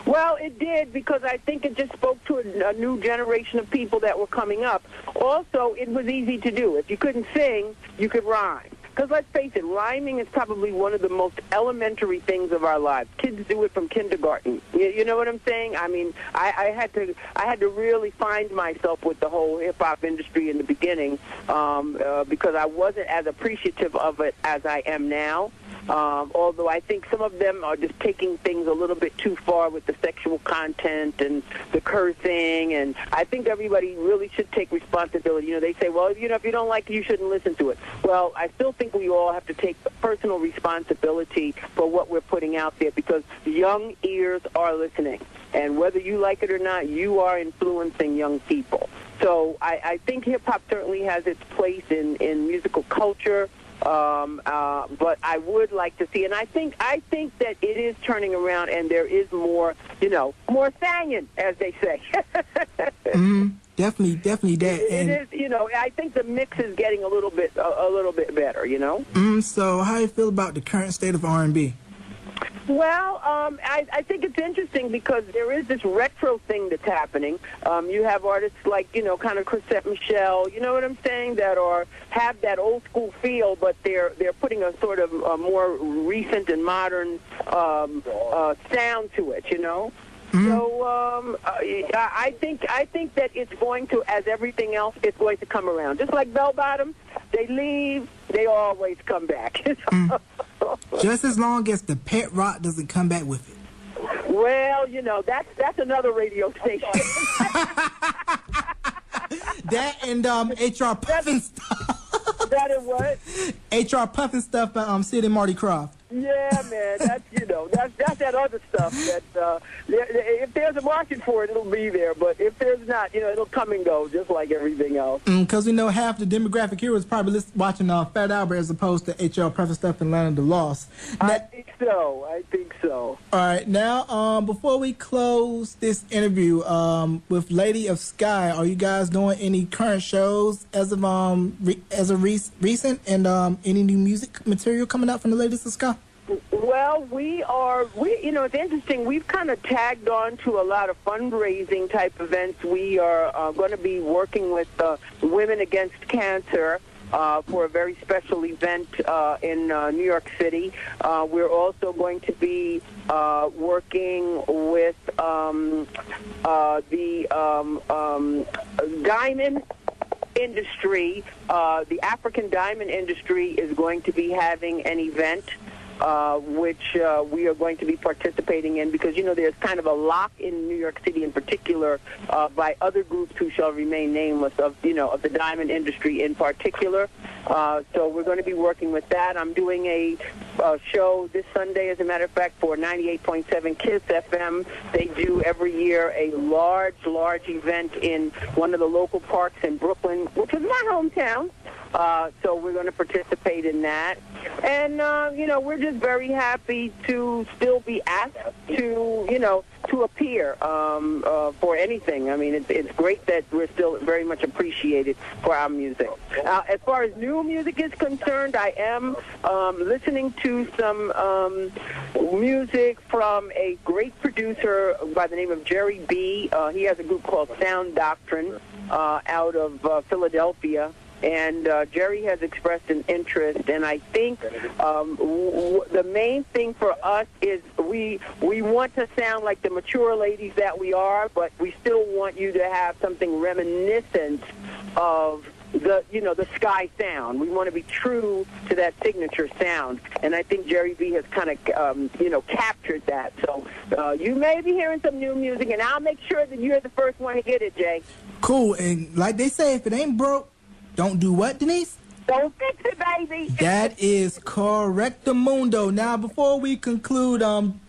Well, it did, because I think it just spoke to a new generation of people that were coming up. Also, it was easy to do. If you couldn't sing, you could rhyme. Because let's face it, rhyming is probably one of the most elementary things of our lives. Kids do it from kindergarten. You know what I'm saying? I mean, I had to really find myself with the whole hip-hop industry in the beginning, because I wasn't as appreciative of it as I am now. Although I think some of them are just taking things a little bit too far with the sexual content and the cursing, and I think everybody really should take responsibility. You know, they say, well, you know, if you don't like it, you shouldn't listen to it. Well, I still think we all have to take personal responsibility for what we're putting out there, because young ears are listening, and whether you like it or not, you are influencing young people. So I think hip-hop certainly has its place in musical culture. But I would like to see, and I think that it is turning around, and there is more, you know, more singing, as they say. Definitely that. And it is, you know, I think the mix is getting a little bit better, you know. So how do you feel about the current state of R&B? Well, I think it's interesting because there is this retro thing that's happening. You have artists like, you know, kind of Chrisette Michele, you know what I'm saying, that have that old school feel, but they're putting a sort of a more recent and modern sound to it, you know. So I think that it's going to, as everything else, it's going to come around. Just like bell bottoms, they leave, they always come back. Just as long as the pet rock doesn't come back with it. Well, you know, that's another radio station. That and HR Puffin stuff. That and what? HR Puffin stuff by Sid and Marty Krofft. Yeah, man, that's, you know, that's that other stuff that if there's a market for it, it'll be there. But if there's not, you know, it'll come and go, just like everything else. Because we know half the demographic here is probably watching Fat Albert as opposed to HR Puffin stuff and Land of the Lost. I think so. All right, now before we close this interview with Lady of Skyy, are you guys doing any current shows as of recent, and any new music material coming out from the Ladies of Skyy? Well, we you know, it's interesting. We've kind of tagged on to a lot of fundraising type events. We are going to be working with Women Against Cancer for a very special event in New York City. We're also going to be working with the diamond industry. The African diamond industry is going to be having an event which we are going to be participating in, because, you know, there's kind of a lock in New York City in particular by other groups who shall remain nameless of the diamond industry in particular. So we're going to be working with that. I'm doing a show this Sunday, as a matter of fact, for 98.7 KISS FM. They do every year a large event in one of the local parks in Brooklyn, which is my hometown. So we're going to participate in that. And, you know, we're just very happy to still be asked to appear for anything. I mean, it's great that we're still very much appreciated for our music. As far as new music is concerned, I am listening to some music from a great producer by the name of Jerry B. He has a group called Sound Doctrine out of Philadelphia. And Jerry has expressed an interest, and I think the main thing for us is we want to sound like the mature ladies that we are, but we still want you to have something reminiscent of the Skyy sound. We want to be true to that signature sound, and I think Jerry B has kind of captured that. So you may be hearing some new music, and I'll make sure that you're the first one to get it, Jay. Cool. And like they say, if it ain't broke, don't do what, Denise? Don't fix it, baby. That is correctamundo. Now, before we conclude,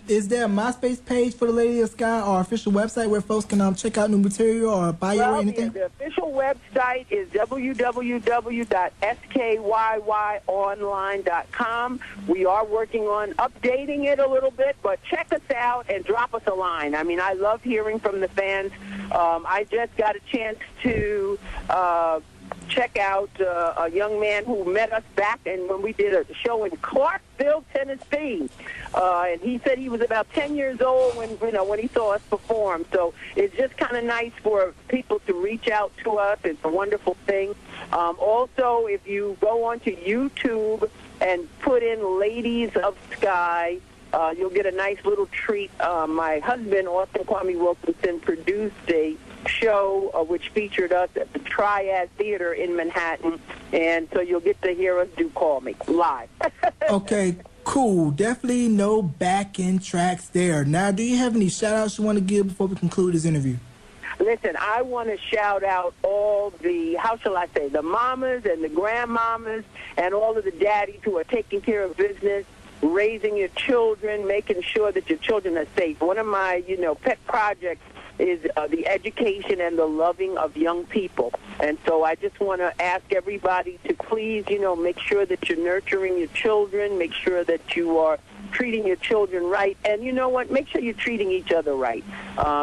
is there a MySpace page for the Lady of Skyy, or official website where folks can check out new material or buy you or anything? The official website is www.skyyyonline.com. We are working on updating it a little bit, but check us out and drop us a line. I mean, I love hearing from the fans. I just got a chance to check out a young man who met us back when we did a show in Clarksville, Tennessee. And he said he was about 10 years old when he saw us perform. So it's just kind of nice for people to reach out to us. It's a wonderful thing. Also, if you go onto YouTube and put in Ladies of Skyy, you'll get a nice little treat. My husband, Austin Kwame Wilkinson, produced a show which featured us at the Triad Theater in Manhattan, and so you'll get to hear us do Call Me live. Okay, cool. Definitely no back-end tracks there. Now, do you have any shout-outs you want to give before we conclude this interview? Listen, I want to shout out all the, the mamas and the grandmamas and all of the daddies who are taking care of business, raising your children, making sure that your children are safe. One of my, pet projects is the education and the loving of young people. And so I just want to ask everybody to please, make sure that you're nurturing your children, make sure that you are treating your children right, and you know what, make sure you're treating each other right,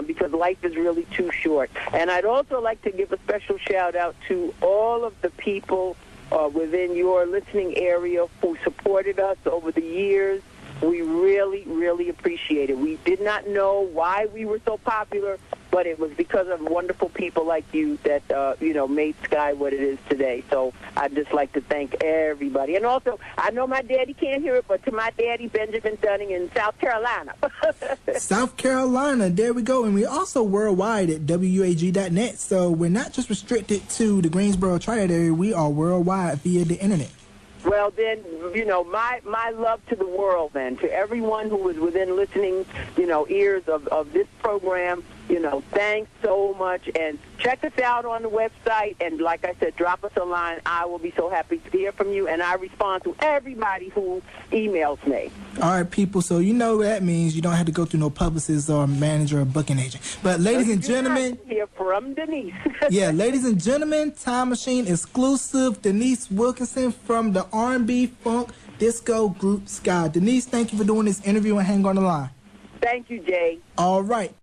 because life is really too short. And I'd also like to give a special shout out to all of the people within your listening area who supported us over the years. We really, really appreciate it. We did not know why we were so popular, but it was because of wonderful people like you that, made Skyy what it is today. So I'd just like to thank everybody. And also, I know my daddy can't hear it, but to my daddy, Benjamin Dunning in South Carolina. South Carolina, there we go. And we're also worldwide at WUAG.net. So we're not just restricted to the Greensboro Triad area. We are worldwide via the internet. Well, then, my love to the world, then, to everyone who was within listening, ears of this program, thanks so much. And check us out on the website. And like I said, drop us a line. I will be so happy to hear from you. And I respond to everybody who emails me. All right, people. So you know what that means. You don't have to go through no publicist or manager or booking agent. But ladies and gentlemen, hear from Denise. Yeah, ladies and gentlemen, Time Machine exclusive, Denise Wilkinson from the R&B funk disco group Skyy. Denise, thank you for doing this interview and hang on the line. Thank you, Jay. All right.